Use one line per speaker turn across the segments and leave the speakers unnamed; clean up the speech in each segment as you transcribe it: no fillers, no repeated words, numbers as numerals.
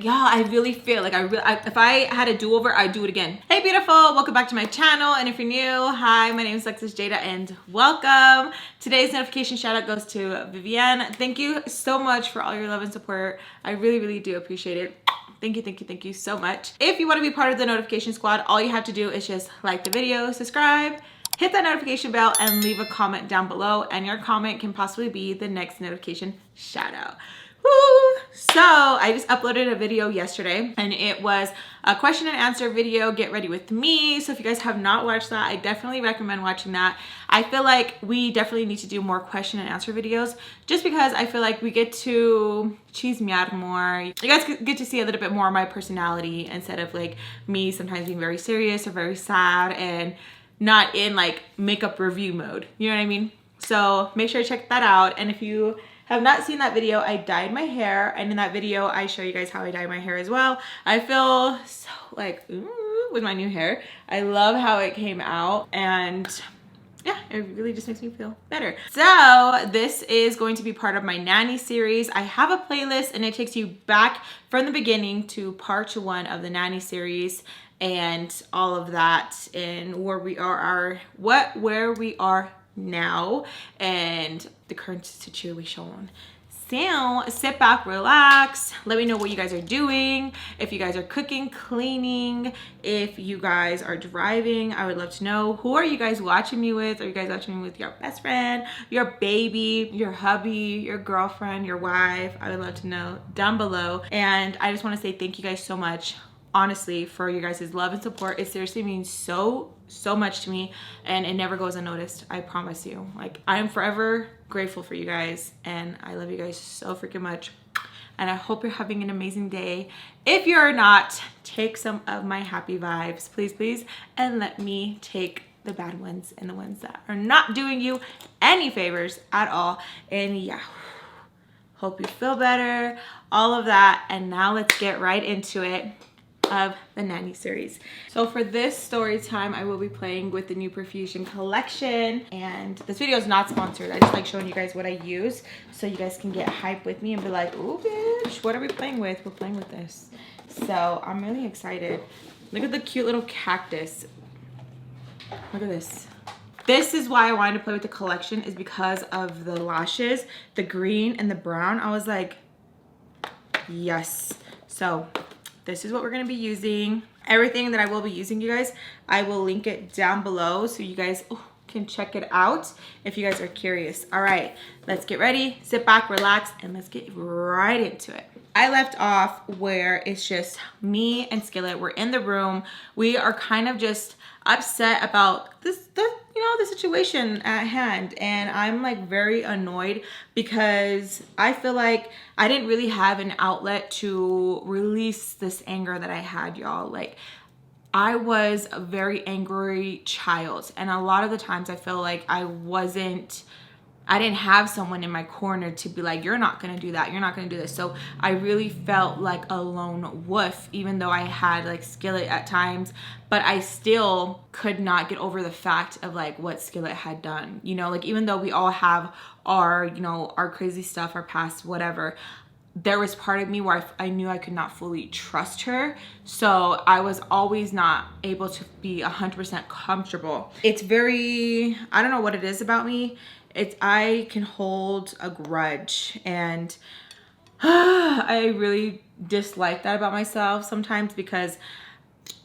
Y'all, I really feel like if I had a do-over, I'd do it again. Hey beautiful, welcome back to my channel. And if you're new, hi, my name is Alexis Jayda and welcome. Today's notification shout out goes to Vivienne. Thank you so much for all your love and support. I really do appreciate it. Thank you so much. If you want to be part of the notification squad, all you have to do is just like the video, subscribe, hit that notification bell, and leave a comment down below. And your comment can possibly be the next notification shout out. Woo! So I just uploaded a video yesterday and it was a question and answer video, get ready with me. So if you guys have not watched that, I definitely recommend watching that. I feel like we definitely need to do more question and answer videos just because I feel like we get to chismear more. You guys get to see a little bit more of my personality instead of like me sometimes being very serious or very sad and not in like makeup review mode. You know what I mean? So make sure to check that out. And if you have not seen that video, I dyed my hair, and in that video I show you guys how I dyed my hair as well. I feel so like ooh, with my new hair. I love how it came out, and yeah, it really just makes me feel better. So this is going to be part of my Nanny series. I have a playlist and it takes you back from the beginning to part 1 of the Nanny series and all of that and where we are now and the current situation. So sit back, relax, let me know what you guys are doing. If you guys are cooking, cleaning, if you guys are driving, I would love to know. Who are you guys watching me with? Are you guys watching me with your best friend, your baby, your hubby, your girlfriend, your wife? I would love to know down below. And I just want to say thank you guys so much, honestly, for your guys' love and support. It seriously means so much to me, and it never goes unnoticed. I promise you. Like, I am forever grateful for you guys, and I love you guys so freaking much. And I hope you're having an amazing day. If you're not, take some of my happy vibes, please, and let me take the bad ones and the ones that are not doing you any favors at all. And yeah, hope you feel better, all of that. And now let's get right into it of the Nanny series. So for this story time, I will be playing with the new Profusion collection, and this video is not sponsored. I just like showing you guys what I use so you guys can get hype with me and be like, oh bitch, what are we playing with? We're playing with this. So I'm really excited. Look at the cute little cactus. Look at this. This is why I wanted to play with the collection, is because of the lashes, the green and the brown. I was like, yes. So this is what we're going to be using. Everything that I will be using, you guys, I will link it down below so you guys can check it out if you guys are curious. All right, let's get ready, sit back, relax, and let's get right into it. I left off where it's just me and Skillet. We're in the room. We are kind of just upset about the situation at hand, and I'm like very annoyed because I feel like I didn't really have an outlet to release this anger that I had, y'all. Like, I was a very angry child, and a lot of the times I feel like I didn't have someone in my corner to be like, you're not gonna do that, you're not gonna do this. So I really felt like a lone wolf, even though I had like Skillet at times, but I still could not get over the fact of like what Skillet had done. You know, like, even though we all have our, you know, our crazy stuff, our past, whatever, there was part of me where I knew I could not fully trust her. So I was always not able to be 100% comfortable. It's very, I don't know what it is about me. I can hold a grudge, and I really dislike that about myself sometimes because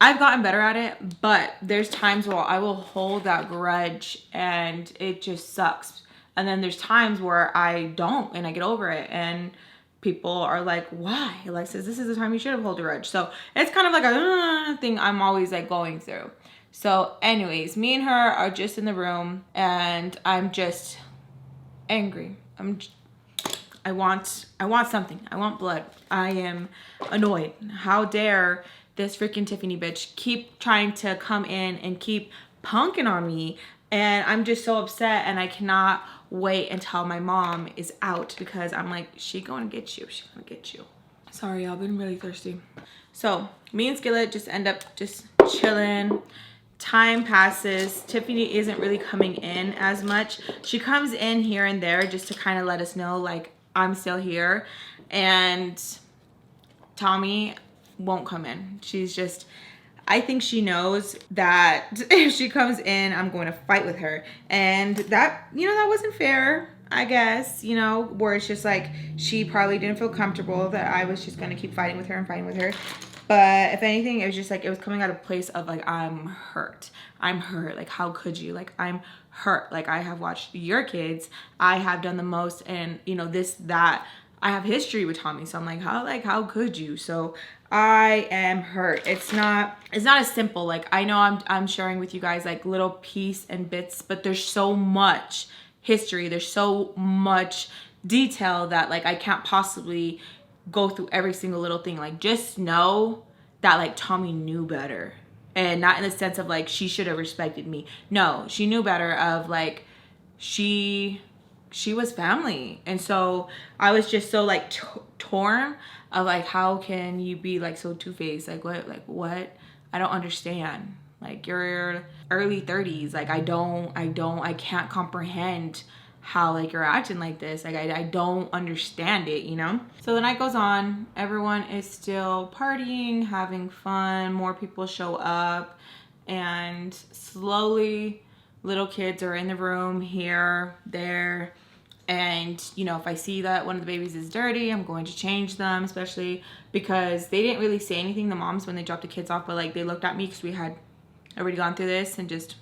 I've gotten better at it, but there's times where I will hold that grudge and it just sucks. And then there's times where I don't and I get over it, and people are like, why, Alexis, this is the time you should have held a grudge. So it's kind of like a thing I'm always like going through. So anyways, me and her are just in the room, and I'm just angry. I want something. I want blood. I am annoyed. How dare this freaking Tiffany bitch keep trying to come in and keep punking on me, and I'm just so upset, and I cannot wait until my mom is out because I'm like, she gonna get you. She's gonna get you. Sorry, y'all, been really thirsty. So me and Skillet just end up just chilling. Time passes. Tiffany isn't really coming in as much. She comes in here and there just to kind of let us know like I'm still here. And Tommy won't come in. She's just, I think she knows that if she comes in, I'm going to fight with her. And that, you know, that wasn't fair, I guess, you know, where it's just like, she probably didn't feel comfortable that I was just going to keep fighting with her and fighting with her. But if anything, it was just like, it was coming out of a place of like, I'm hurt. I'm hurt. Like, how could you? Like, I'm hurt. Like, I have watched your kids. I have done the most, and you know, this, that. I have history with Tommy. So I'm like, how could you? So I am hurt. It's not as simple. Like, I know I'm sharing with you guys like little piece and bits, but there's so much history. There's so much detail that like, I can't possibly go through every single little thing. Like, just know that like Tommy knew better, and not in the sense of like she should have respected me. No, she knew better of like she was family. And so I was just so like torn of like, how can you be like so two-faced? Like what? I don't understand. Like, you're early 30s. Like, I can't comprehend how like you're acting like this. Like, I don't understand it, you know? So the night goes on, everyone is still partying, having fun, more people show up, and slowly little kids are in the room, here, there. And you know, if I see that one of the babies is dirty, I'm going to change them, especially because they didn't really say anything, the moms, when they dropped the kids off, but like they looked at me because we had already gone through this, and just,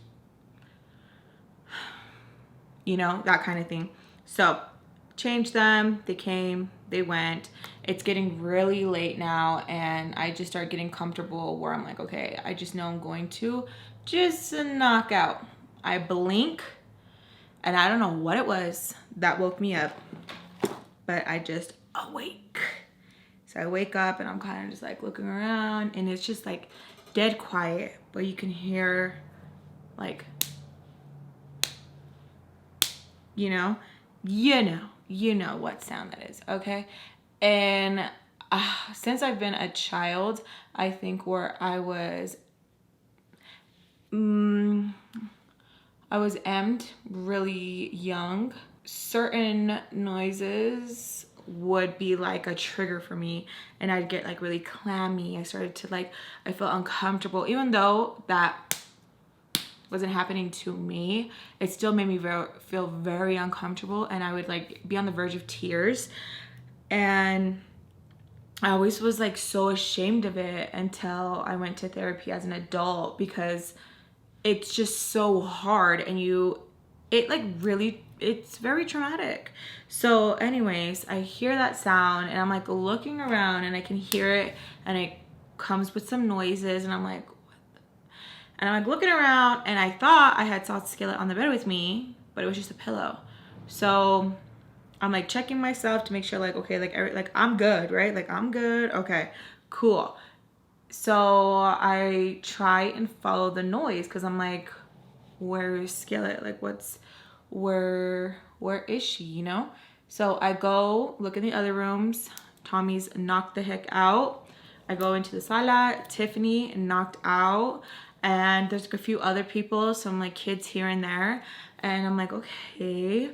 you know, that kind of thing. So change them, they came, they went. It's getting really late now, and I just start getting comfortable where I'm like, okay, I just know I'm going to just knock out. I blink, and I don't know what it was that woke me up, but I just awake. So I wake up, and I'm kind of just like looking around, and it's just like dead quiet, but you can hear like, you know what sound that is, okay? And since I've been a child, I think where I was emmed really young, certain noises would be like a trigger for me, and I'd get like really clammy. I started to like, I felt uncomfortable, even though that wasn't happening to me. It still made me feel very uncomfortable, and I would like be on the verge of tears. And I always was like so ashamed of it until I went to therapy as an adult, because it's just so hard, and it's very traumatic. So anyways, I hear that sound, and I'm like looking around, and I can hear it, and it comes with some noises, and I'm like, and I'm like looking around, and I thought I had saw Skillet on the bed with me, but it was just a pillow. So I'm like checking myself to make sure like, okay, like I'm good, right? Like I'm good. Okay, cool. So I try and follow the noise, because I'm like, where is Skillet? Like, where is she, you know? So I go look in the other rooms. Tommy's knocked the heck out. I go into the sala. Tiffany knocked out. And there's like a few other people, some like kids here and there. And I'm like, okay.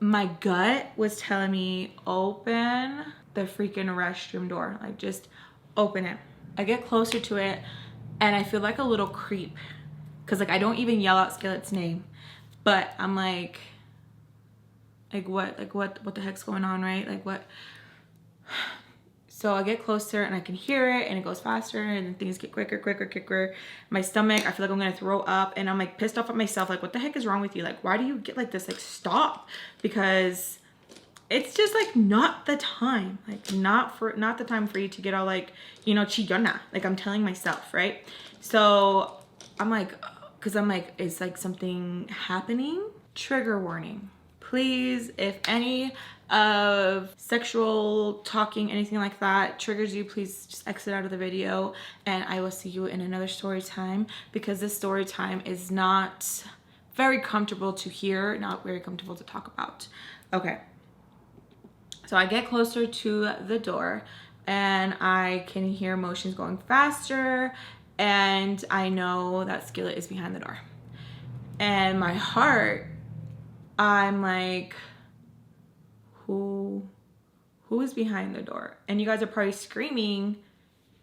My gut was telling me, open the freaking restroom door. Like, just open it. I get closer to it, and I feel like a little creep, because like I don't even yell out Skillet's name, but I'm like what the heck's going on, right? Like, what? So I get closer, and I can hear it, and it goes faster, and things get quicker. My stomach, I feel like I'm gonna throw up, and I'm like pissed off at myself. Like, what the heck is wrong with you? Like, why do you get like this? Like, stop. Because it's just like not the time. Like, not the time for you to get all like, you know, chillona. Like, I'm telling myself, right? So I'm like, because I'm like, is like something happening? Trigger warning. Please, if any of sexual talking, anything like that triggers you, please just exit out of the video, and I will see you in another story time, because this story time is not very comfortable to hear, not very comfortable to talk about. Okay. So I get closer to the door, and I can hear motions going faster, and I know that Skillet is behind the door. And my heart, I'm like, who who is behind the door? And you guys are probably screaming,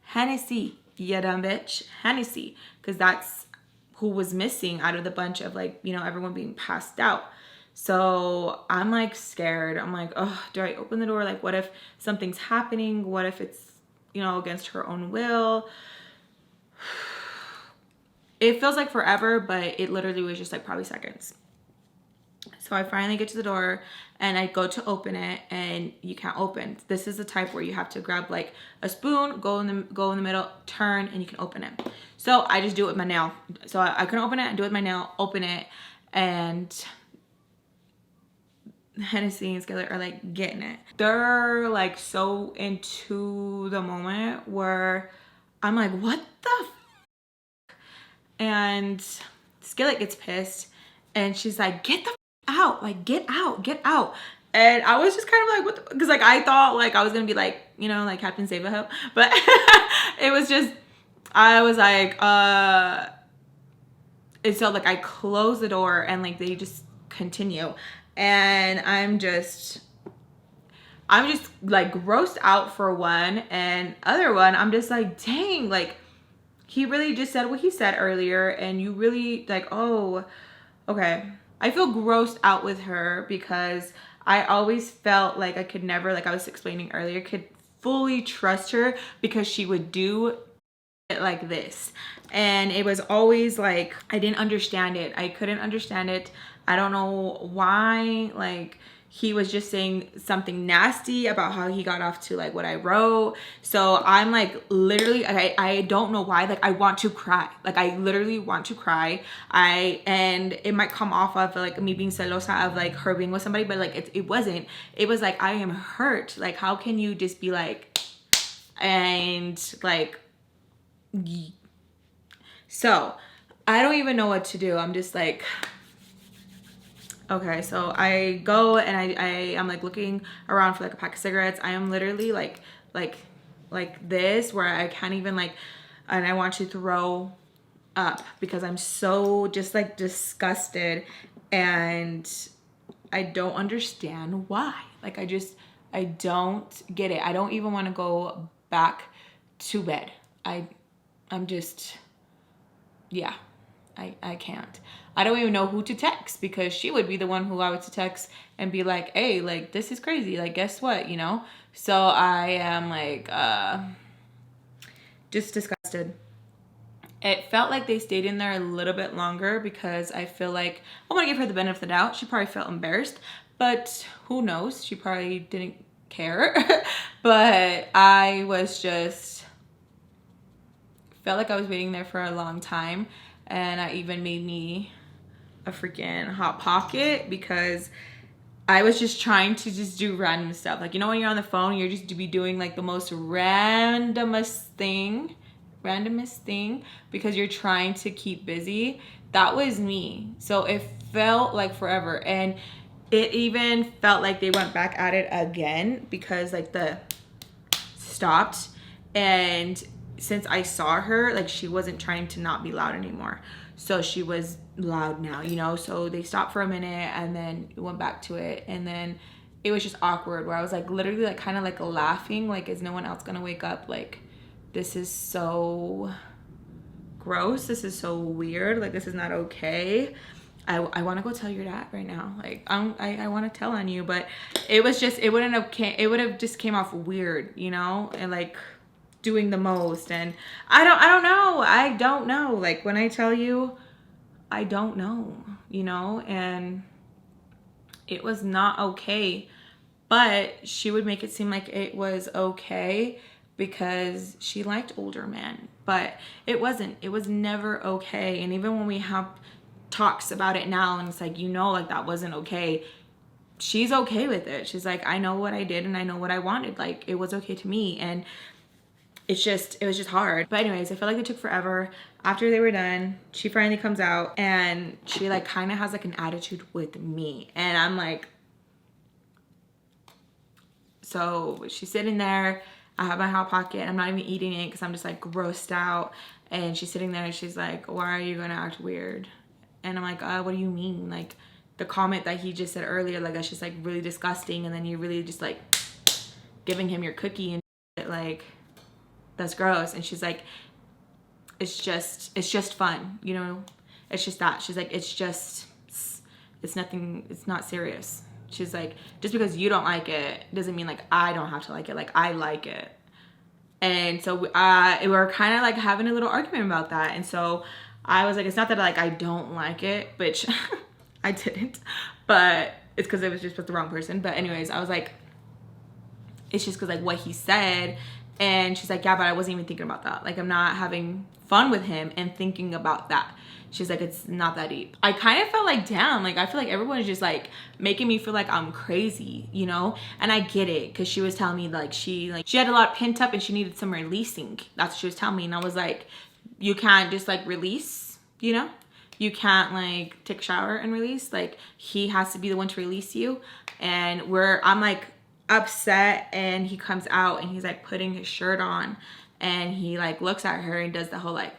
Hennessy, yeah, dumb bitch, Hennessy, because that's who was missing out of the bunch of like, you know, everyone being passed out. So I'm like scared. I'm like, oh, do I open the door? Like, what if something's happening? What if it's, you know, against her own will? It feels like forever, but it literally was just like probably seconds. So I finally get to the door and I go to open it and you can't open. This is the type where you have to grab like a spoon, go in the middle, turn, and you can open it. So I just do it with my nail. So I couldn't open it, I do it with my nail, open it, and Hennessy and Skillet are like getting it. They're like so into the moment where I'm like, what the f? And Skillet gets pissed and she's like, get the f out, like get out, get out. And I was just kind of like, what the, because like I thought like I was gonna be like, you know, like Captain Save-A-Ho, but it was just, I was like, and so like I close the door and like they just continue. And I'm just like grossed out for one, and other one, I'm just like, dang, like he really just said what he said earlier, and you really like, oh, okay. I feel grossed out with her because I always felt like I could never, like I was explaining earlier, could fully trust her because she would do it like this. And it was always like, I didn't understand it. I couldn't understand it. I don't know why, like he was just saying something nasty about how he got off to like what I wrote. So I'm like literally, I don't know why, like I want to cry. Like I literally want to cry. And it might come off of like me being celosa of like her being with somebody, but like it wasn't. It was like, I am hurt. Like how can you just be like, and like, so I don't even know what to do. I'm just like, okay, so I go and I'm like looking around for like a pack of cigarettes. I am literally like this where I can't even like, and I want to throw up because I'm so just like disgusted and I don't understand why. Like I don't get it. I don't even want to go back to bed. I'm just, yeah, I can't. I don't even know who to text because she would be the one who I would text and be like, hey, like, this is crazy. Like, guess what, you know? So I am like, just disgusted. It felt like they stayed in there a little bit longer because I feel like, I want to give her the benefit of the doubt. She probably felt embarrassed, but who knows? She probably didn't care. But I was just, felt like I was waiting there for a long time. And I even made me a freaking Hot Pocket because I was just trying to just do random stuff. Like, you know, when you're on the phone, you're just to be doing like the most randomest thing because you're trying to keep busy. That was me. So it felt like forever. And it even felt like they went back at it again because like the stopped. And since I saw her, like she wasn't trying to not be loud anymore. So she was loud now, you know? So they stopped for a minute and then went back to it. And then it was just awkward where I was like literally like kind of like laughing, like, is no one else gonna wake up? Like, this is so gross. This is so weird. Like, this is not okay. I want to go tell your dad right now. Like, I want to tell on you, but it was just, it would have just came off weird, you know? And like, doing the most, and I don't know. Like when I tell you, I don't know, you know, and it was not okay, but she would make it seem like it was okay because she liked older men, but it wasn't. It was never okay. And even when we have talks about it now and it's like, you know, like that wasn't okay, she's okay with it. She's like, I know what I did and I know what I wanted. Like it was okay to me. And it was just hard. But anyways, I felt like it took forever. After they were done, she finally comes out and she like kind of has like an attitude with me. And I'm like, so she's sitting there. I have my Hot Pocket. I'm not even eating it because I'm just like grossed out. And she's sitting there and she's like, why are you gonna act weird? And I'm like, what do you mean? Like the comment that he just said earlier, like that's just like really disgusting. And then you really just like giving him your cookie and shit, like, that's gross. And she's like, it's just fun, you know? It's just that. She's like, it's nothing, it's not serious. She's like, just because you don't like it doesn't mean like I don't have to like it. Like, I like it. And so we were kind of like having a little argument about that. And so I was like, it's not that like I don't like it, which I didn't, but it's because it was just with the wrong person. But anyways, I was like, it's just because like what he said. And she's like, yeah, but I wasn't even thinking about that. Like, I'm not having fun with him and thinking about that. She's like, it's not that deep. I kind of felt like, damn, like, I feel like everyone is just like making me feel like I'm crazy, you know? And I get it, because she was telling me like she had a lot pent up and she needed some releasing. That's what she was telling me. And I was like, you can't just like release, you know? You can't like take a shower and release. Like, he has to be the one to release you. And I'm like upset, and he comes out and he's like putting his shirt on, and he like looks at her and does the whole like,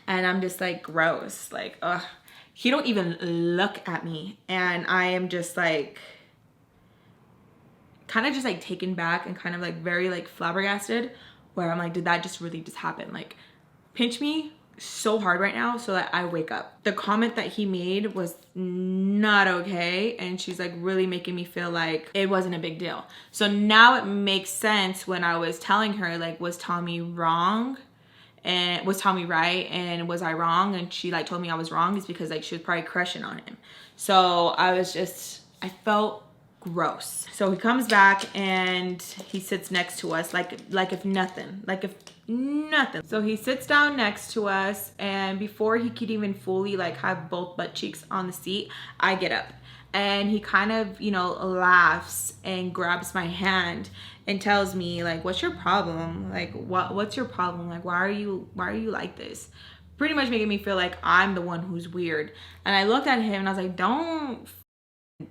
and I'm just like, gross. Like, ugh. He don't even look at me. And I am just like, kind of just like taken back and kind of like very like flabbergasted, where I'm like, did that just really just happen? Like, pinch me so hard right now so that I wake up. The comment that he made was not okay. And she's like really making me feel like it wasn't a big deal. So now it makes sense when I was telling her, like, was Tommy wrong? And was Tommy right, and was I wrong? And she like told me I was wrong. Is because like she was probably crushing on him. So I felt gross. So he comes back and he sits next to us like if nothing. So he sits down next to us, and before he could even fully like have both butt cheeks on the seat, I get up. And he kind of, you know, laughs and grabs my hand and tells me like, what's your problem? Like, what's your problem? Like, why are you like this? Pretty much making me feel like I'm the one who's weird. And I looked at him and I was like, don't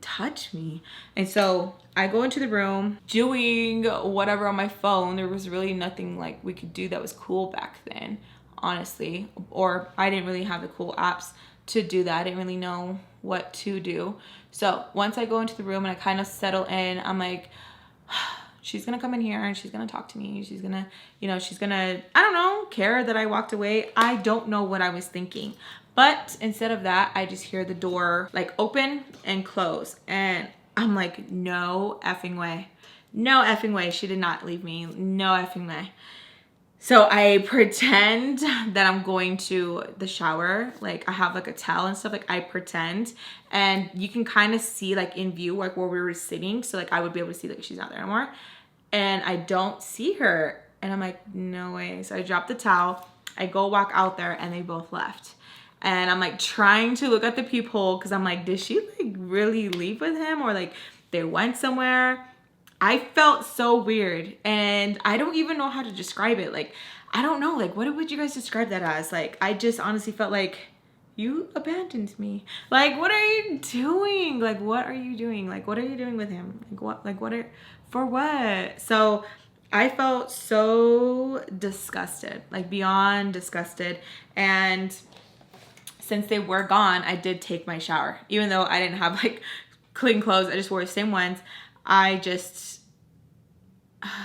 touch me. And so I go into the room doing whatever on my phone. There was really nothing like we could do that was cool back then, honestly. Or I didn't really have the cool apps to do that. I didn't really know what to do. So once I go into the room and I kind of settle in, I'm like, she's gonna come in here and she's gonna talk to me. She's gonna, you know, she's gonna, I don't know, care that I walked away. I don't know what I was thinking. But instead of that, I just hear the door like open and close. And I'm like, no effing way. No effing way. She did not leave me. No effing way. So I pretend that I'm going to the shower. Like, I have like a towel and stuff. Like, I pretend, and you can kind of see like in view like where we were sitting. So like I would be able to see like she's not there anymore. And I don't see her. And I'm like, no way. So I drop the towel. I go walk out there, and they both left. And I'm like trying to look at the peephole because I'm like, did she like really leave with him, or like they went somewhere? I felt so weird, and I don't even know how to describe it. Like, I don't know, like, what would you guys describe that as? Like, I just honestly felt like, you abandoned me. Like, what are you doing? Like, what are you doing? Like, what are you doing with him? For what? So I felt so disgusted, like beyond disgusted. And since they were gone, I did take my shower. Even though I didn't have like clean clothes, I just wore the same ones. I just,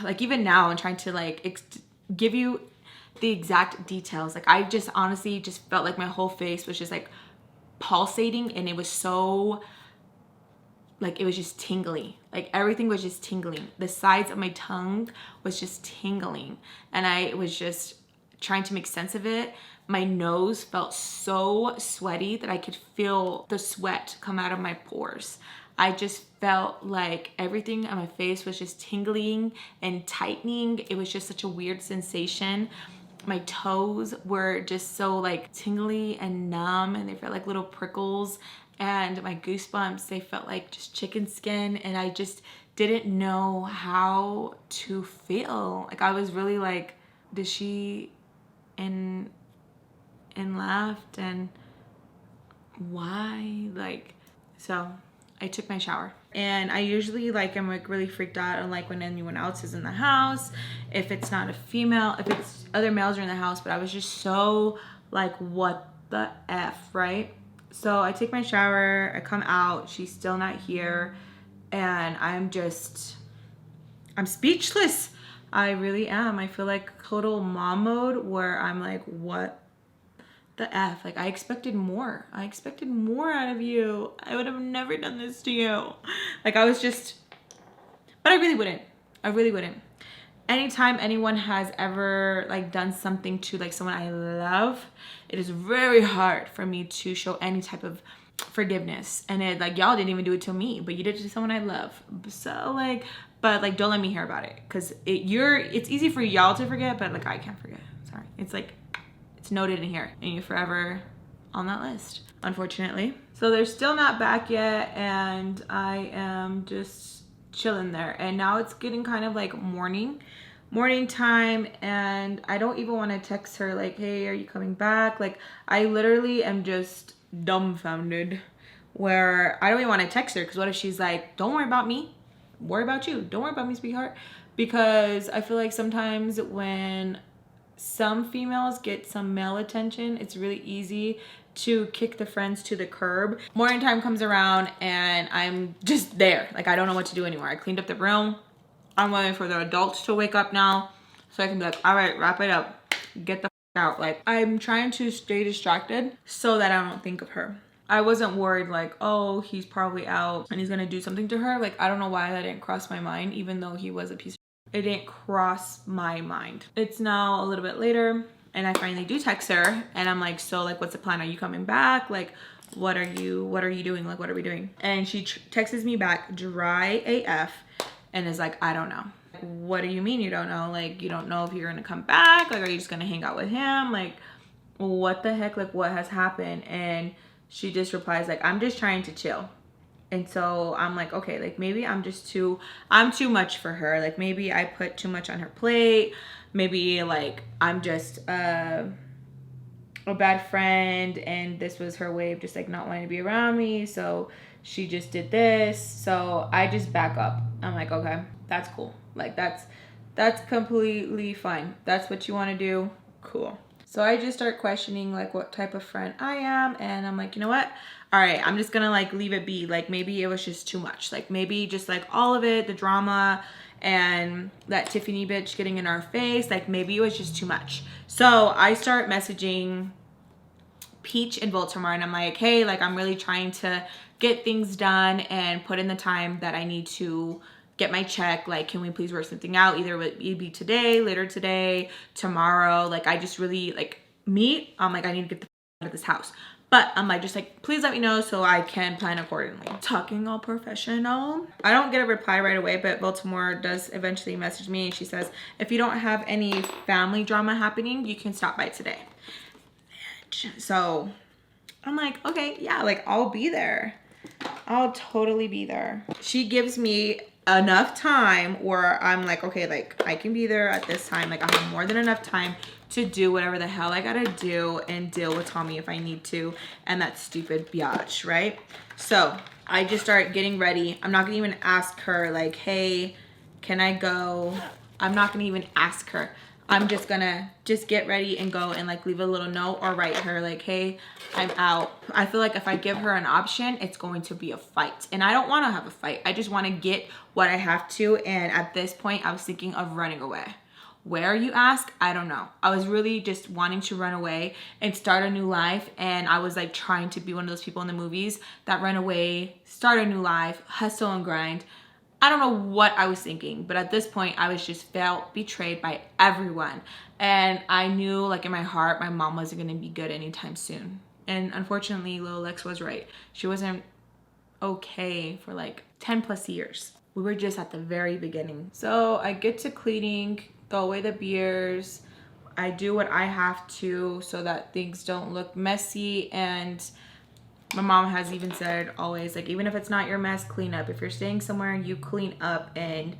like, even now I'm trying to like give you the exact details. Like, I just honestly just felt like my whole face was just like pulsating, and it was so, like, it was just tingly. Like, everything was just tingling. The sides of my tongue was just tingling, and I was just trying to make sense of it. My nose felt so sweaty that I could feel the sweat come out of my pores. I just felt like everything on my face was just tingling and tightening. It was just such a weird sensation. My toes were just so like tingly and numb, and they felt like little prickles. And my goosebumps, they felt like just chicken skin, and I just didn't know how to feel. Like, I was really like, did she? And laughed, and why? Like, so I took my shower, and I usually like, I'm like really freaked out on like when anyone else is in the house, if it's not a female, if it's other males are in the house. But I was just so like, what the F, right? So I take my shower, I come out, she's still not here, and I'm just, I'm speechless. I really am. I feel like total mom mode where I'm like, what the F? Like, I expected more. I expected more out of you. I would have never done this to you. Like, I was just, but I really wouldn't. I really wouldn't. Anytime anyone has ever like done something to like someone I love, it is very hard for me to show any type of forgiveness. And it like, y'all didn't even do it to me, but you did it to someone I love. So like, but like, don't let me hear about it, because it's easy for y'all to forget, but like, I can't forget. Sorry. It's like, it's noted in here and you're forever on that list, unfortunately. So they're still not back yet, and I am just chilling there. And now it's getting kind of like morning time, and I don't even want to text her like, hey, are you coming back? Like, I literally am just dumbfounded, where I don't even want to text her, because what if she's like, don't worry about me, worry about you, don't worry about me, sweetheart. Because I feel like sometimes when some females get some male attention, it's really easy to kick the friends to the curb. Morning time comes around and I'm just there. Like, I don't know what to do anymore. I cleaned up the room. I'm waiting for the adults to wake up now so I can be like, all right, wrap it up, get the out. Like, I'm trying to stay distracted so that I don't think of her. I wasn't worried like, oh, he's probably out and he's gonna do something to her. Like, I don't know why that didn't cross my mind, even though he was a piece of shit. It didn't cross my mind. It's now a little bit later and I finally do text her and I'm like, so like, what's the plan? Are you coming back? Like, what are you doing? Like, what are we doing? And she texts me back dry AF and is like, I don't know. What do you mean you don't know? Like, you don't know if you're gonna come back? Like, are you just gonna hang out with him? Like, what the heck? Like, what has happened? And she just replies like, I'm just trying to chill. And so I'm like, okay, like maybe I'm too much for her. Like, maybe I put too much on her plate. Maybe like I'm just a bad friend and this was her way of just like not wanting to be around me. So she just did this. So I just back up. I'm like, okay, that's cool. Like, that's completely fine. That's what you want to do. Cool. So I just start questioning like what type of friend I am, and I'm like, you know what? All right, I'm just gonna like leave it be. Like, maybe it was just too much. Like, maybe just like all of it, the drama and that Tiffany bitch getting in our face, like maybe it was just too much. So I start messaging Peach in Baltimore and I'm like, hey, like I'm really trying to get things done and put in the time that I need to get my check. Like, can we please work something out? Either it be today, later today, tomorrow. Like, I just really like meet. I'm like, I need to get the out of this house. But I'm like, just like, please let me know so I can plan accordingly. Talking all professional. I don't get a reply right away, but Baltimore does eventually message me and she says, if you don't have any family drama happening, you can stop by today. So I'm like, okay, yeah, like I'll be there. I'll totally be there. She gives me enough time where I'm like, okay, like I can be there at this time. Like, I have more than enough time to do whatever the hell I gotta do and deal with Tommy if I need to, and that stupid biatch, right? So I just start getting ready. I'm not gonna even ask her like, hey, can I go? I'm not gonna even ask her. I'm just gonna get ready and go and like leave a little note or write her like, hey, I'm out. I feel like if I give her an option, it's going to be a fight. And I don't want to have a fight. I just want to get what I have to. And at this point, I was thinking of running away. Where, you ask? I don't know. I was really just wanting to run away and start a new life. And I was like trying to be one of those people in the movies that run away, start a new life, hustle and grind. I don't know what I was thinking, but at this point I was just felt betrayed by everyone. And I knew like in my heart, my mom wasn't gonna be good anytime soon. And unfortunately, little Lex was right. She wasn't okay for like 10 plus years. We were just at the very beginning. So I get to cleaning, throw away the beers. I do what I have to so that things don't look messy. And my mom has even said always, like, even if it's not your mess, clean up. If you're staying somewhere, you clean up and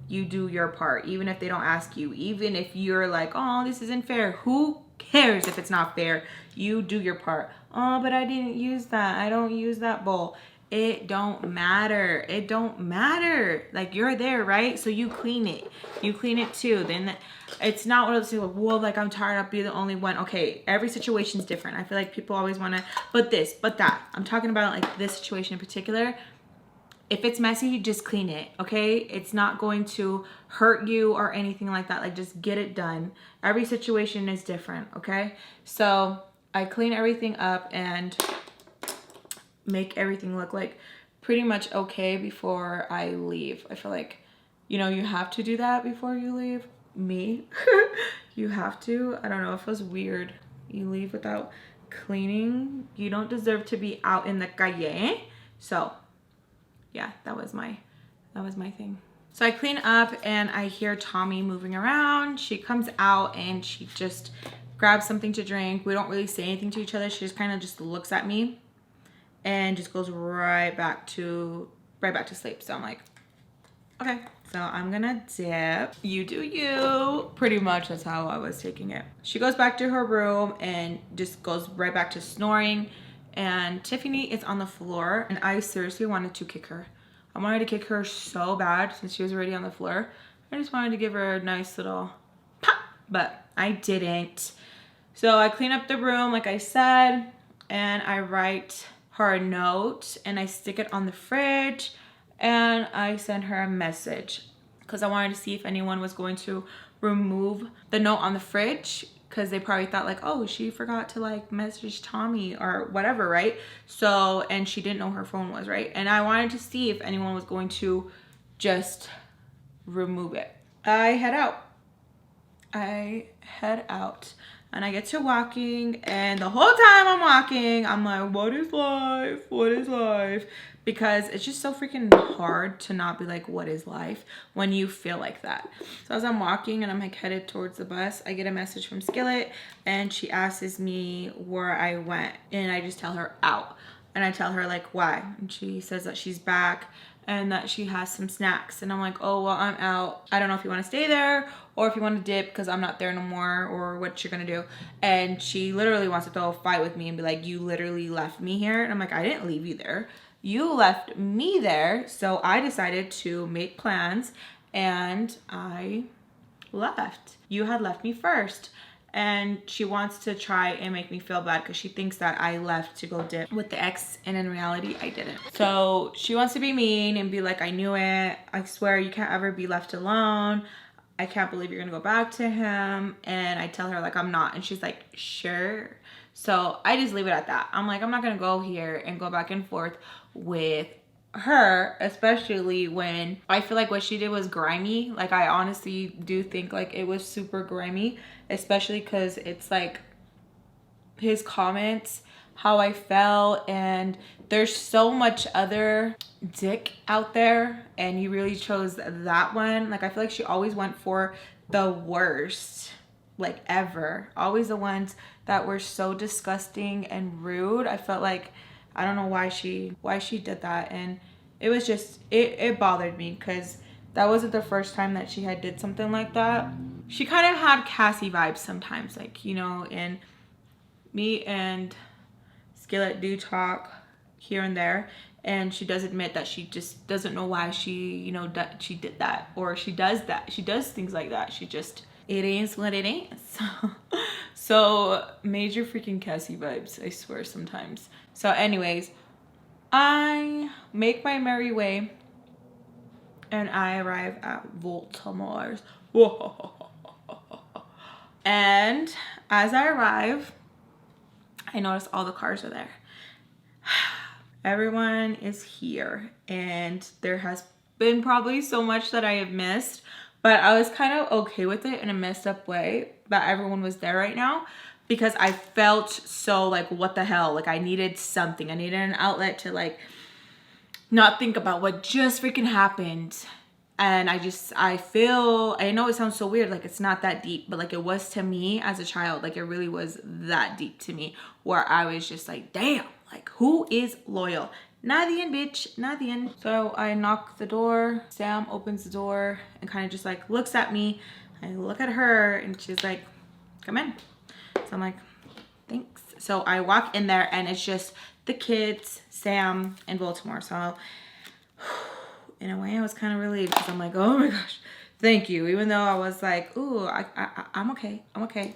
you do your part. Even if they don't ask you, even if you're like, oh, this isn't fair. Who cares if it's not fair? You do your part. Oh, but I didn't use that. I don't use that bowl. It don't matter. It don't matter. Like, you're there, right? So you clean it. You clean it too. Then it's not one of those things like, well, like I'm tired, I'll be the only one. Okay, every situation's different. I feel like people always want to, but this, but that. I'm talking about like this situation in particular. if it's messy, just clean it, okay? It's not going to hurt you or anything like that. Like, just get it done. Every situation is different, okay? So I clean everything up and make everything look like pretty much okay before I leave. I feel like, you know, you have to do that before you leave. Me, you have to. I don't know, it feels weird. You leave without cleaning. You don't deserve to be out in the calle. So yeah, that was my thing. So I clean up and I hear Tommy moving around. She comes out and she just grabs something to drink. We don't really say anything to each other. She just kind of just looks at me and just goes right back to sleep. So I'm like, okay, so I'm gonna dip. You do you. Pretty much that's how I was taking it. She goes back to her room and just goes right back to snoring. And Tiffany is on the floor and I seriously wanted to kick her. I wanted to kick her so bad since she was already on the floor. I just wanted to give her a nice little pop, but I didn't. So I clean up the room like I said, and I write her a note and I stick it on the fridge and I send her a message because I wanted to see if anyone was going to remove the note on the fridge, because they probably thought like, oh, she forgot to like message Tommy or whatever, right? So, and she didn't know her phone was, right? And I wanted to see if anyone was going to just remove it. I head out and I get to walking, and the whole time I'm walking, I'm like, what is life? What is life? Because it's just so freaking hard to not be like, what is life, when you feel like that. So as I'm walking and I'm like headed towards the bus, I get a message from Skillet and she asks me where I went, and I just tell her out. And I tell her like why, and she says that she's back and that she has some snacks. And I'm like, oh, well, I'm out. I don't know if you want to stay there or if you want to dip because I'm not there no more, or what you're gonna do. And she literally wants to throw a fight with me and be like, you literally left me here. And I'm like, I didn't leave you there. You left me there. So I decided to make plans and I left. You had left me first. And she wants to try and make me feel bad because she thinks that I left to go dip with the ex, and in reality, I didn't. So she wants to be mean and be like, I knew it. I swear you can't ever be left alone. I can't believe you're gonna go back to him. And I tell her like, I'm not. And she's like, sure. So I just leave it at that. I'm like, I'm not gonna go here and go back and forth with her, especially when I feel like what she did was grimy. Like, I honestly do think like it was super grimy, especially because it's like his comments, how I felt, and there's so much other dick out there and you really chose that one. Like, I feel like she always went for the worst, like ever. Always the ones that were so disgusting and rude. I felt like, I don't know why she did that, and it was just, it bothered me because that wasn't the first time that she had did something like that. She kind of had Cassie vibes sometimes, like, you know, and me and Skillet do talk here and there, and she does admit that she just doesn't know why she, you know, she did that, or she does that. She does things like that. She just, it is what it is. So major freaking Cassie vibes, I swear, sometimes. So anyways, I make my merry way and I arrive at Baltimore. And as I arrive, I notice all the cars are there. Everyone is here, and there has been probably so much that I have missed, but I was kind of okay with it in a messed up way that everyone was there right now, because I felt so like, what the hell? Like, I needed something. I needed an outlet to like not think about what just freaking happened. And I feel, I know it sounds so weird, like it's not that deep, but like it was to me as a child. Like, it really was that deep to me, where I was just like, damn, like, who is loyal? Nadine, bitch, Nadine. So I knock the door. Sam opens the door and kind of just like looks at me. I look at her and she's like, come in. So I'm like, thanks. So I walk in there and it's just the kids, Sam, and Baltimore. So in a way I was kind of relieved, because I'm like, oh my gosh, thank you. Even though I was like, ooh, I'm okay. I'm okay.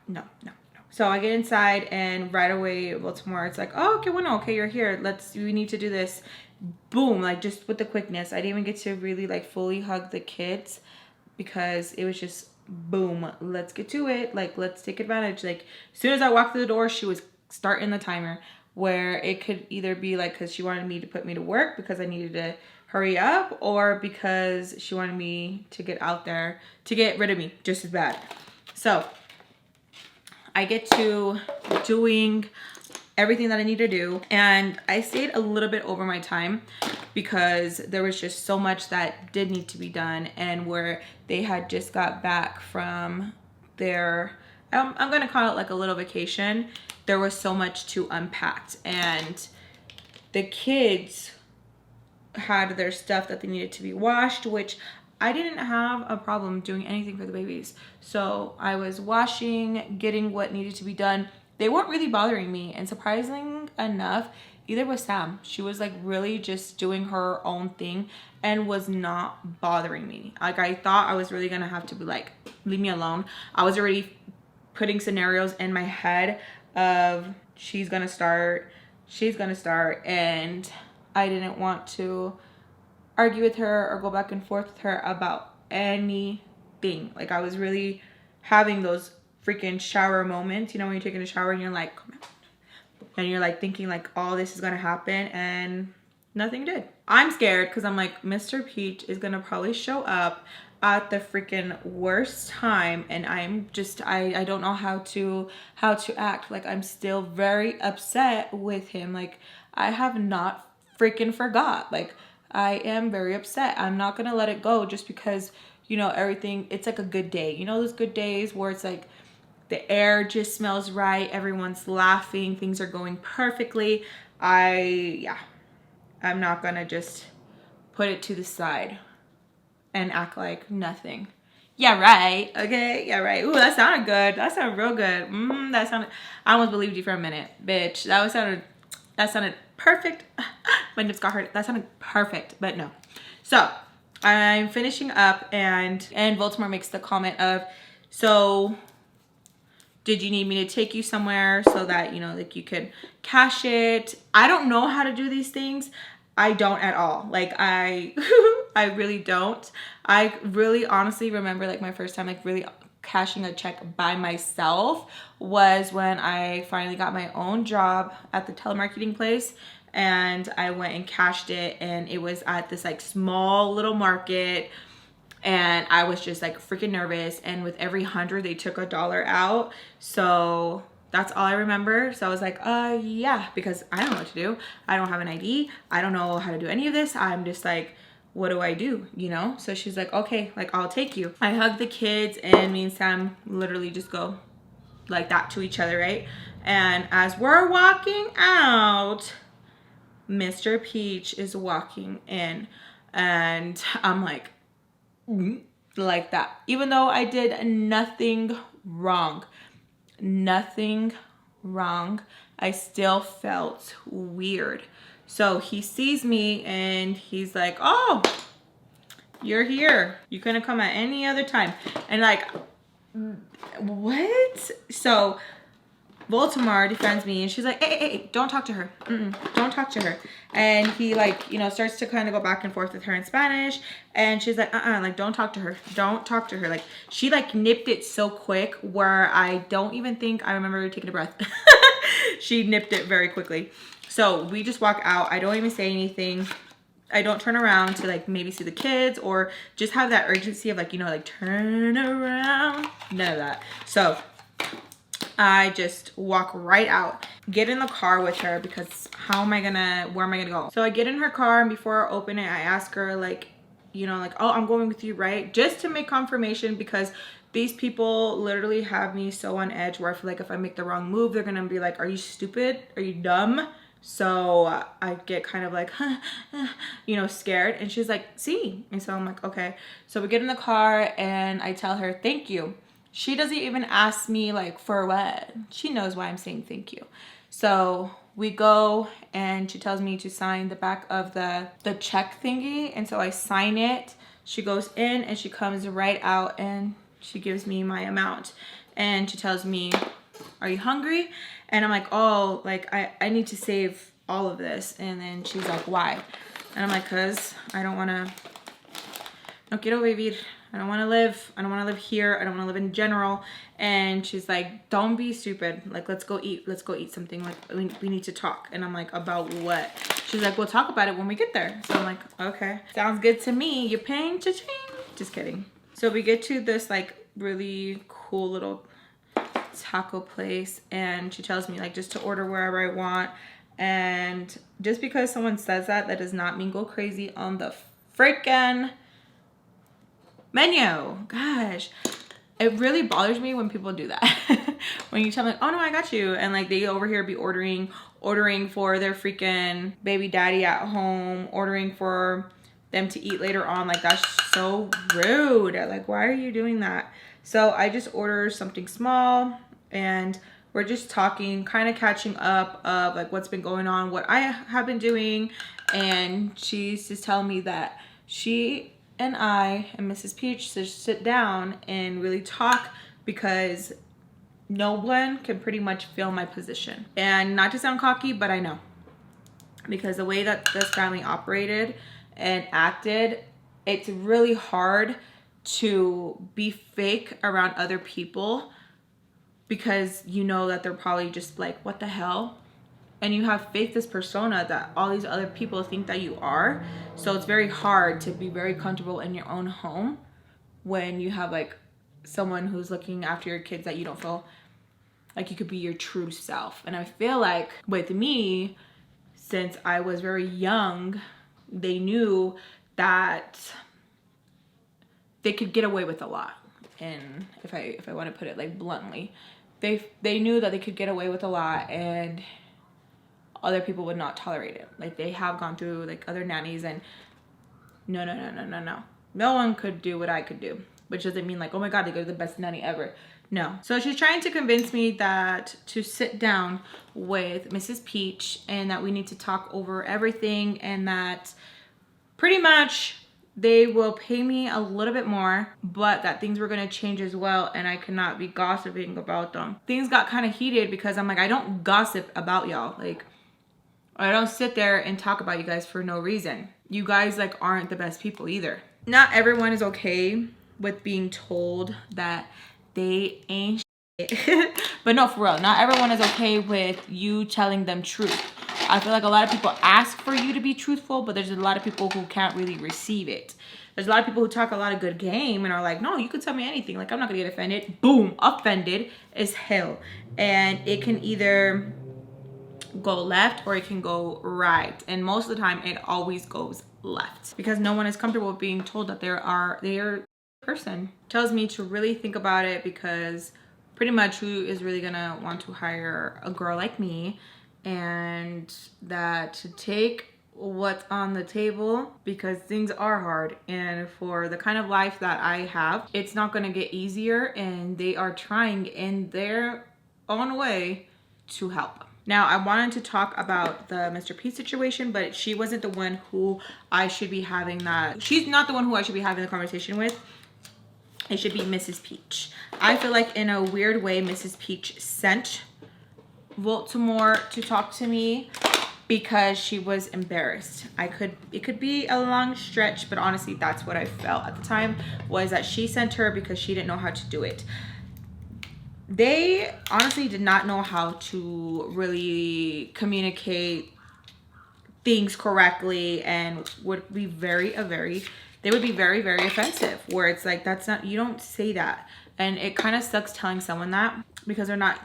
No. So I get inside and right away Baltimore, it's like, oh, okay, well, no, okay, you're here. We need to do this. boom, like just with the quickness. I didn't even get to really like fully hug the kids because it was just boom, let's get to it. Like, let's take advantage. Like, as soon as I walked through the door, she was starting the timer, where it could either be like because she wanted me to put me to work because I needed to hurry up, or because she wanted me to get out there to get rid of me just as bad. So I get to doing everything that I need to do, and I stayed a little bit over my time because there was just so much that did need to be done, and where they had just got back from their, I'm gonna call it like a little vacation, there was so much to unpack, and the kids had their stuff that they needed to be washed, which I didn't have a problem doing anything for the babies. So I was washing, getting what needed to be done. They weren't really bothering me, and surprising enough, either was Sam. She was like really just doing her own thing and was not bothering me. Like, I thought I was really gonna have to be like, leave me alone. I was already putting scenarios in my head of she's gonna start, and I didn't want to argue with her or go back and forth with her about anything. Like, I was really having those freaking shower moments, you know, when you're taking a shower and you're like, come on, and you're like thinking like all this is gonna happen, and nothing did. I'm scared because I'm like, Mr. Peach is gonna probably show up at the freaking worst time, and I'm just, I don't know how to act. Like, I'm still very upset with him. Like, I have not freaking forgot. Like, I am very upset. I'm not gonna let it go just because, you know, everything, it's like a good day. You know those good days where it's like the air just smells right, everyone's laughing, things are going perfectly. I'm not gonna just put it to the side and act like nothing. Yeah, right. Okay, yeah, right. Ooh, that sounded good. That sounded real good. I almost believed you for a minute, bitch. That sounded perfect. My nips got hurt. That sounded perfect, but no. So I'm finishing up, and Baltimore makes the comment of, so did you need me to take you somewhere so that, you know, like you could cash it? I don't know how to do these things. I don't at all. Like, I really don't. I really honestly remember like my first time like really cashing a check by myself was when I finally got my own job at the telemarketing place, and I went and cashed it, and it was at this like small little market, and I was just like freaking nervous, and with every 100 they took $1 out. So that's all I remember. So I was like, yeah, because I don't know what to do. I don't have an ID. I don't know how to do any of this. I'm just like, what do I do, you know? So she's like, okay, like, I'll take you. I hug the kids, and me and Sam literally just go like that to each other, right? And as we're walking out, Mr. Peach is walking in, and I'm like that. Even though I did nothing wrong, I still felt weird. So he sees me, and he's like, oh, you're here. You couldn't come at any other time. And like, what? So Baltimore defends me, and she's like, hey, don't talk to her. Don't talk to her. And he like, you know, starts to kind of go back and forth with her in Spanish, and she's like, like, don't talk to her. Don't talk to her. Like, she like nipped it so quick where I don't even think I remember taking a breath. She nipped it very quickly. So we just walk out. I don't even say anything. I don't turn around to like maybe see the kids or just have that urgency of like, you know, like turn around. None of that. So I just walk right out, get in the car with her, because where am I gonna go? So I get in her car, and before I open it, I ask her like, you know, like, oh, I'm going with you, right? Just to make confirmation, because these people literally have me so on edge where I feel like if I make the wrong move, they're gonna be like, are you stupid? Are you dumb? So I get kind of like, you know, scared. And she's like, see. And so I'm like, okay. So we get in the car, and I tell her, thank you. She doesn't even ask me like for what. She knows why I'm saying thank you. So we go, and she tells me to sign the back of the check thingy. And so I sign it. She goes in, and she comes right out, and she gives me my amount. And she tells me, are you hungry? And I'm like, oh, like I need to save all of this. And then she's like, why? And I'm like, cause I don't wanna, no quiero vivir. I don't wanna live. I don't wanna live here. I don't wanna live in general. And she's like, don't be stupid. Like, let's go eat. Let's go eat something. Like, we need to talk. And I'm like, about what? She's like, we'll talk about it when we get there. So I'm like, okay. Sounds good to me. You're paying cha-ching. Just kidding. So we get to this like really cool little taco place. And she tells me like just to order wherever I want. And just because someone says that, that does not mean go crazy on the freaking menu. Gosh, it really bothers me when people do that. When you tell me, like, oh no, I got you. And like they over here be ordering for their freaking baby daddy at home, ordering for them to eat later on. Like that's so rude. Like, why are you doing that? So I just order something small and we're just talking, kind of catching up of like what's been going on, what I have been doing. And she's just telling me that she and I and Mrs. Peach just sit down and really talk because no one can pretty much fill my position. And not to sound cocky, but I know. Because the way that this family operated and acted, it's really hard to be fake around other people because you know that they're probably just like, what the hell? And you have fake this persona that all these other people think that you are. So it's very hard to be very comfortable in your own home when you have like someone who's looking after your kids that you don't feel like you could be your true self. And I feel like with me, since I was very young, they knew that they could get away with a lot. And if I want to put it like bluntly, they knew that they could get away with a lot and other people would not tolerate it. Like they have gone through like other nannies and no. No one could do what I could do, which doesn't mean like, oh my God, they're the best nanny ever. No. So she's trying to convince me that to sit down with Mrs. Peach and that we need to talk over everything and that pretty much they will pay me a little bit more, but that things were going to change as well and I cannot be gossiping about them. Things got kind of heated because I'm like, I don't gossip about y'all. Like, I don't sit there and talk about you guys for no reason. You guys like aren't the best people either. Not everyone is okay with being told that they ain't shit. But no, for real, not everyone is okay with you telling them truth. I feel like a lot of people ask for you to be truthful, but there's a lot of people who can't really receive it. There's a lot of people who talk a lot of good game and are like, no, you could tell me anything. Like, I'm not gonna get offended. Boom, offended as hell. And it can either go left or it can go right. And most of the time, it always goes left. Because no one is comfortable with being told that they're person. Tells me to really think about it because pretty much who is really gonna want to hire a girl like me, and that to take what's on the table because things are hard, and for the kind of life that I have, it's not gonna get easier, and they are trying in their own way to help. Now, I wanted to talk about the Mr. P situation, but she wasn't the one who I should be having that. She's not the one who I should be having the conversation with. It should be Mrs. Peach. I feel like in a weird way, Mrs. Peach sent Baltimore to talk to me because she was embarrassed. It could be a long stretch, but honestly, that's what I felt at the time, was that she sent her because she didn't know how to do it. They honestly did not know how to really communicate things correctly and would be they would be very, very offensive, where it's like, that's not, you don't say that. And it kind of sucks telling someone that because they're not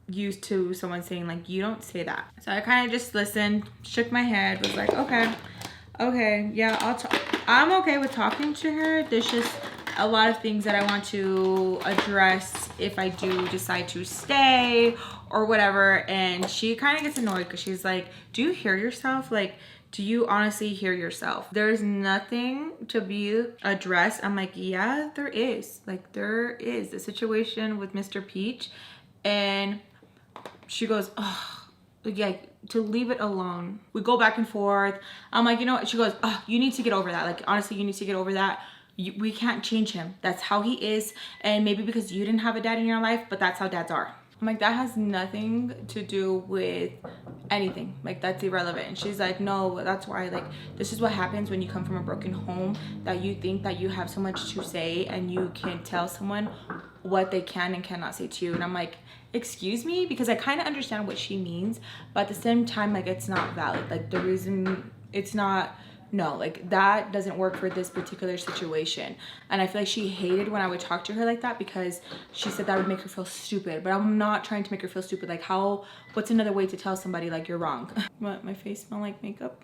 used to someone saying like, you don't say that. So I kind of just listened, shook my head, was like, okay, yeah, I'm okay with talking to her. There's just a lot of things that I want to address if I do decide to stay or whatever. And she kind of gets annoyed because she's like, do you hear yourself? Like, do you honestly hear yourself? There's nothing to be addressed. I'm like, yeah, there is. Like, there is the situation with Mr. Peach. And she goes, oh, yeah, to leave it alone. We go back and forth. I'm like, you know what? She goes, oh, you need to get over that. Like, honestly, you need to get over that. We can't change him. That's how he is. And maybe because you didn't have a dad in your life, but that's how dads are. I'm like, that has nothing to do with anything, like that's irrelevant. And she's like, no, that's why, like, this is what happens when you come from a broken home, that you think that you have so much to say and you can tell someone what they can and cannot say to you. And I'm like, excuse me, because I kind of understand what she means, but at the same time, like, it's not valid. Like, the reason it's not, no, like, that doesn't work for this particular situation. And I feel like she hated when I would talk to her like that, because she said that would make her feel stupid. But I'm not trying to make her feel stupid. Like, how, what's another way to tell somebody like you're wrong? What, my face smell like makeup?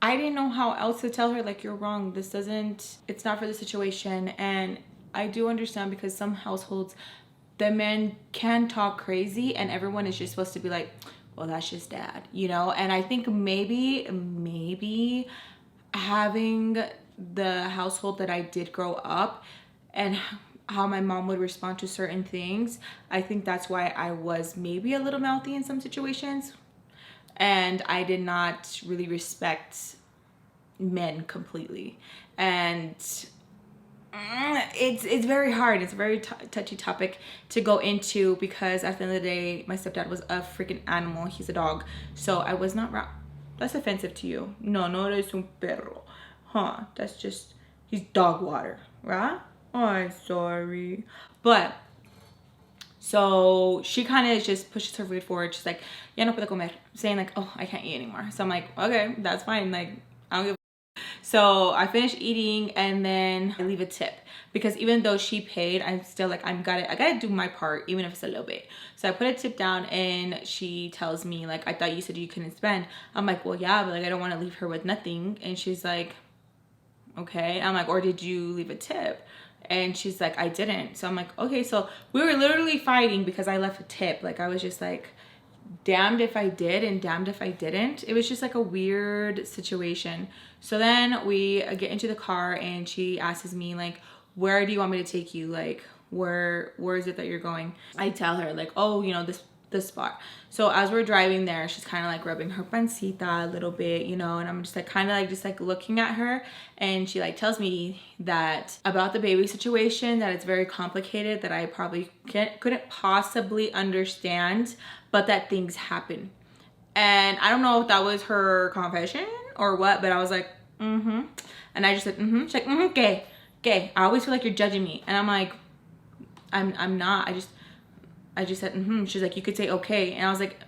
I didn't know how else to tell her, like, you're wrong. This doesn't, it's not for the situation. And I do understand, because some households, the men can talk crazy and everyone is just supposed to be like, well, that's just dad, you know? And I think maybe having the household that I did grow up and how my mom would respond to certain things, I think that's why I was maybe a little mouthy in some situations. And I did not really respect men completely. And it's very hard. It's a very touchy topic to go into, because at the end of the day, my stepdad was a freaking animal. He's a dog. So I was not wrong. That's offensive to you. No es un perro. Huh? That's just, he's dog water, right? Oh, I'm sorry. But so she kind of just pushes her food forward. She's like, ya no puedo comer, saying like, oh, I can't eat anymore. So I'm like, okay, that's fine. Like, I don't give a. So I finish eating and then I leave a tip, because even though she paid, I'm still like, I gotta do my part, even if it's a little bit. So I put a tip down and she tells me like, I thought you said you couldn't spend. I'm like, well, yeah, but like, I don't want to leave her with nothing. And she's like, okay. I'm like, or did you leave a tip? And she's like, I didn't. So I'm like, okay. So we were literally fighting because I left a tip. Like, I was just like, damned if I did and damned if I didn't. It was just like a weird situation. So then we get into the car and she asks me like, where do you want me to take you? Like, where is it that you're going? I tell her like, oh, you know, this spot. So as we're driving there, she's kind of like rubbing her pancita a little bit, you know, and I'm just like kind of like just like looking at her, and she like tells me that about the baby situation, that it's very complicated, that I probably couldn't possibly understand, but that things happen. And I don't know if that was her confession or what, but I was like, and I just said, she's like, okay. I always feel like you're judging me. And I'm like, I'm not. I just said, She's like, you could say okay. And I was like,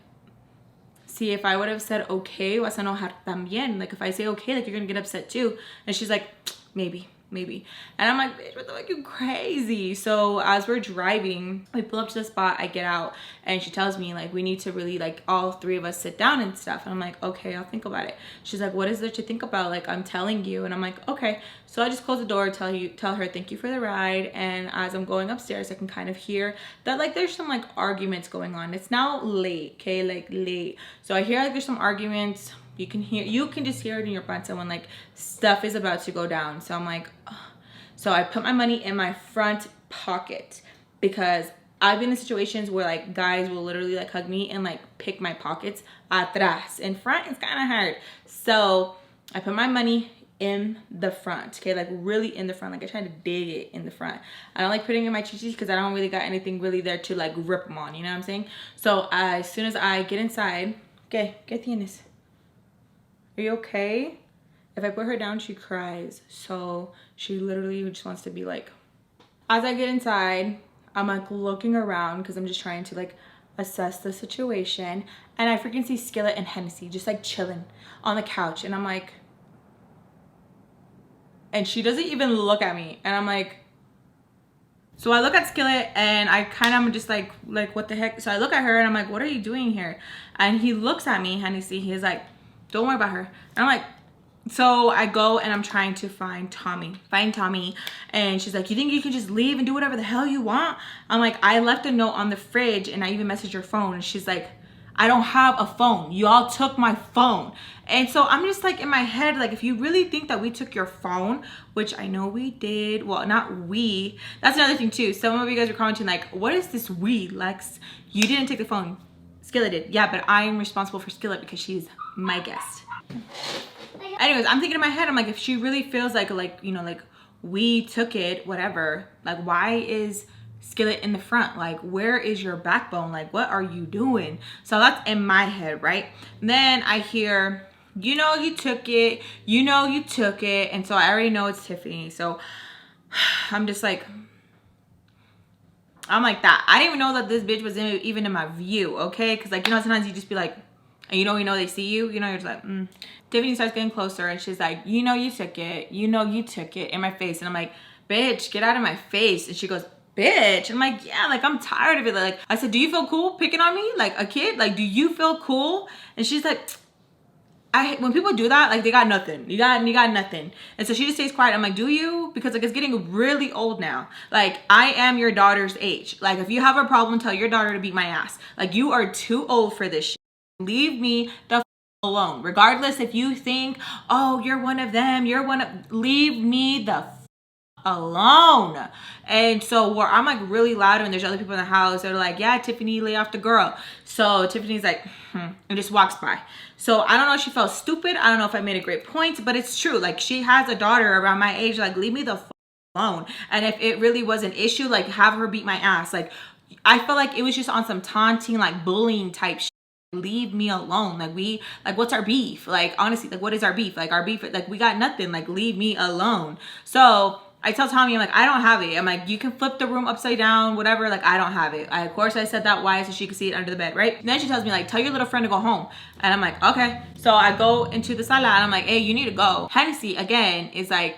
see, if I would have said okay, vas a enojar también. Like, if I say okay, like, you're gonna get upset too. And she's like, maybe. And I'm like, bitch, what the fuck, you crazy? So as we're driving, we pull up to the spot, I get out, and she tells me like, we need to really like all three of us sit down and stuff. And I'm like, okay, I'll think about it. She's like, what is there to think about? Like, I'm telling you. And I'm like, okay. So I just close the door, tell her thank you for the ride. And as I'm going upstairs, I can kind of hear that like there's some like arguments going on. It's now late, okay, like late. So I hear like there's some arguments. You can just hear it in your panza when like stuff is about to go down. So I'm like, ugh. So I put my money in my front pocket, because I've been in situations where like guys will literally like hug me and like pick my pockets atrás. In front, it's kind of hard. So I put my money in the front, okay, like really in the front. Like I try to dig it in the front. I don't like putting in my chichis because I don't really got anything really there to like rip them on, you know what I'm saying? So as soon as I get inside, okay, ¿qué tienes? Are you okay? If I put her down, she cries. So she literally just wants to be like, as I get inside, I'm like looking around because I'm just trying to like assess the situation. And I freaking see Skillet and Hennessy just like chilling on the couch. And I'm like, and she doesn't even look at me. And I'm like, so I look at Skillet and I kind of am just like what the heck? So I look at her and I'm like, what are you doing here? And he looks at me, Hennessy, he's like, don't worry about her. And I'm like, so I go and I'm trying to find Tommy. And she's like, you think you can just leave and do whatever the hell you want? I'm like, I left a note on the fridge and I even messaged your phone. And she's like, I don't have a phone. Y'all took my phone. And so I'm just like in my head, like, if you really think that we took your phone, which I know we did. Well, not we. That's another thing too. Some of you guys were commenting like, what is this we, Lex? You didn't take the phone. Skillet did. Yeah, but I'm responsible for Skillet because she's my guest. Anyways, I'm thinking in my head, I'm like, if she really feels like, you know, like we took it, whatever, like why is Skillet in the front. Like, where is your backbone? Like, what are you doing? So that's in my head, right? And then I hear, you know you took it, you know you took it. And so I already know it's Tiffany. So I'm just like, I'm like that. I didn't even know that this bitch was even in my view, okay? Because, like, you know, sometimes you just be like, and you know they see you, you know, you're just like, Tiffany starts getting closer and she's like, you know you took it, you know you took it, in my face. And I'm like, bitch, get out of my face. And she goes, bitch. I'm like, yeah, like, I'm tired of it. Like, I said, do you feel cool picking on me? Like, a kid? Like, do you feel cool? And she's like, when people do that, like, they got nothing. You got nothing. And so she just stays quiet. I'm like, do you? Because, like, it's getting really old now. Like, I am your daughter's age. Like, if you have a problem, tell your daughter to beat my ass. Like, you are too old for this shit. Leave me the alone. Regardless if you think, oh, you're one of them, leave me the alone. And so where I'm like really loud and there's other people in the house, they're like, yeah, Tiffany, lay off the girl. So Tiffany's like, and just walks by. So I don't know if she felt stupid. I don't know if I made a great point, but it's true. Like, she has a daughter around my age. Like, leave me the alone. And if it really was an issue, like, have her beat my ass. Like, I felt like it was just on some taunting, like, bullying type shit. Leave me alone. Like, what's our beef? Like, honestly, like, what is our beef? Like, our beef, like, we got nothing. Like, leave me alone. So I tell Tommy, I'm like, I don't have it. I'm like, you can flip the room upside down, whatever. Like, I don't have it. Of course I said that. Why? So she could see it under the bed, right? And then she tells me, like, tell your little friend to go home. And I'm like, okay. So I go into the sala and I'm like, hey, you need to go. Hennessy, again, is like,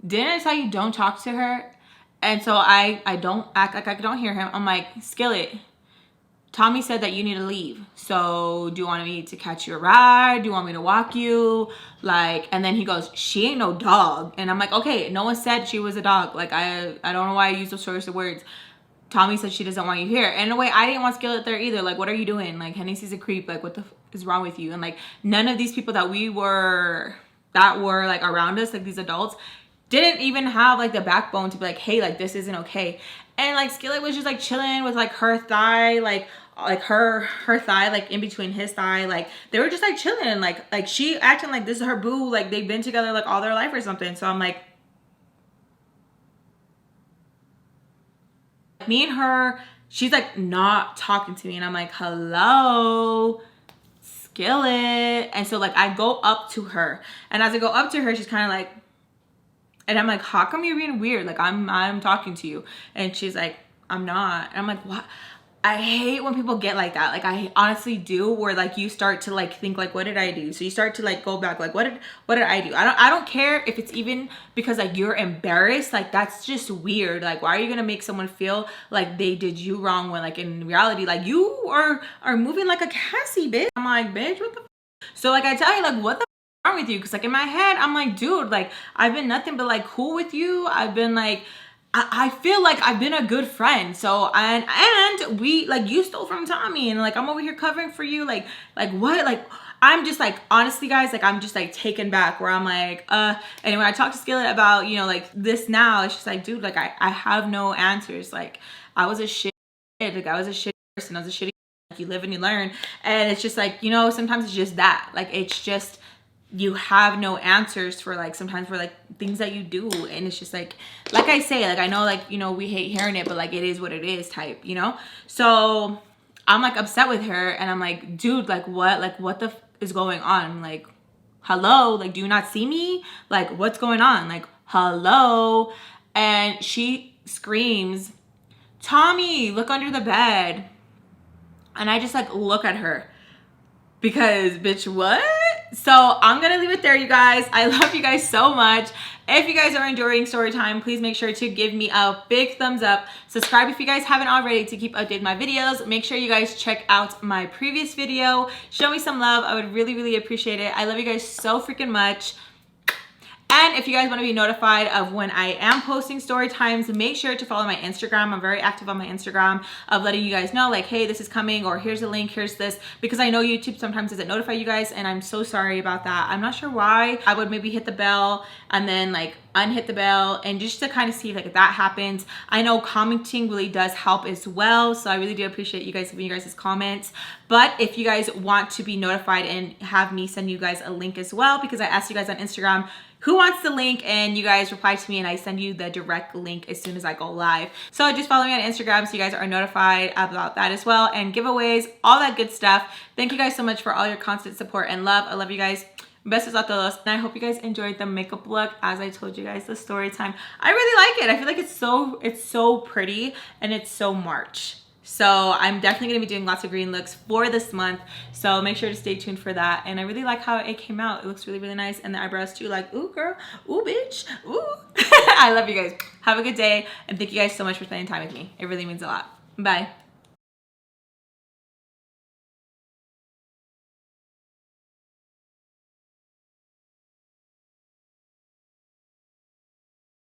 didn't I tell you don't talk to her? And so I don't act like I don't hear him. I'm like, Skillet, Tommy said that you need to leave. So do you want me to catch you a ride? Do you want me to walk you? Like, and then he goes, she ain't no dog. And I'm like, okay, no one said she was a dog. Like, I don't know why I use those sorts of words. Tommy said she doesn't want you here. And in a way, I didn't want Skillet there either. Like, what are you doing? Like, Hennessy's a creep. Like, what the is wrong with you? And like, none of these people that were like around us, like these adults, didn't even have like the backbone to be like, hey, like, this isn't okay. And like, Skillet was just like chilling with like her thigh, like her thigh, like in between his thigh. Like, they were just like chilling, like she acting like this is her boo, like they've been together like all their life or something. So I'm like, me and her, she's like not talking to me, and I'm like, hello, Skillet. And so like, I go up to her, and as I go up to her, she's kind of like, and I'm like, how come you're being weird? Like, I'm talking to you. And she's like, I'm not. And I'm like, what? I hate when people get like that. Like, I honestly do, where like you start to like think like, what did I do? So you start to like go back, like, what did I do? I don't care if it's even because like you're embarrassed. Like, that's just weird. Like, why are you gonna make someone feel like they did you wrong when like in reality, like, you are moving like a Cassie, bitch. I'm like, bitch, what the f? So like, I tell you, like, what the f wrong with you? Because like in my head, I'm like, dude, like, I've been nothing but like cool with you. I've been like, I feel like I've been a good friend. So, and we, like, you stole from Tommy, and like, I'm over here covering for you. Like what? Like, I'm just like, honestly guys, like, I'm just like taken back, where I'm like, and when I talk to Skillet about, you know, like this now, it's just like, dude, like, I have no answers. Like, I was a shit, like, I was a shit person. I was a shitty, like, you live and you learn. And it's just like, you know, sometimes it's just that, like, it's just, you have no answers for like, sometimes for like things that you do. And it's just like I say, like, I know, like, you know, we hate hearing it, but like, it is what it is type, you know? So I'm like upset with her, and I'm like, dude, like, what the f is going on? I'm like, hello, like, do you not see me? Like, what's going on? Like, hello. And she screams, Tommy, look under the bed. And I just like look at her, because bitch, what? So I'm gonna leave it there, you guys. I love you guys so much. If you guys are enjoying story time, please make sure to give me a big thumbs up. Subscribe if you guys haven't already to keep updated my videos. Make sure you guys check out my previous video. Show me some love. I would really, really appreciate it. I love you guys so freaking much. And if you guys want to be notified of when I am posting story times, make sure to follow my Instagram. I'm very active on my Instagram of letting you guys know, like, hey, this is coming, or here's a link, here's this, because I know YouTube sometimes doesn't notify you guys, and I'm so sorry about that. I'm not sure why. I would maybe hit the bell and then like unhit the bell, and just to kind of see if like that happens. I know commenting really does help as well, so I really do appreciate you guys giving you guys comments. But if you guys want to be notified and have me send you guys a link as well, because I asked you guys on Instagram, who wants the link, and you guys reply to me and I send you the direct link as soon as I go live. So just follow me on Instagram so you guys are notified about that as well, and giveaways, all that good stuff. Thank you guys so much for all your constant support and love. I love you guys. Besos a todos. And I hope you guys enjoyed the makeup look. As I told you guys, the story time. I really like it. I feel like it's so pretty and it's so March. So I'm definitely going to be doing lots of green looks for this month. So make sure to stay tuned for that. And I really like how it came out. It looks really, really nice. And the eyebrows too, like, ooh girl, ooh bitch, ooh. I love you guys. Have a good day. And thank you guys so much for spending time with me. It really means a lot. Bye.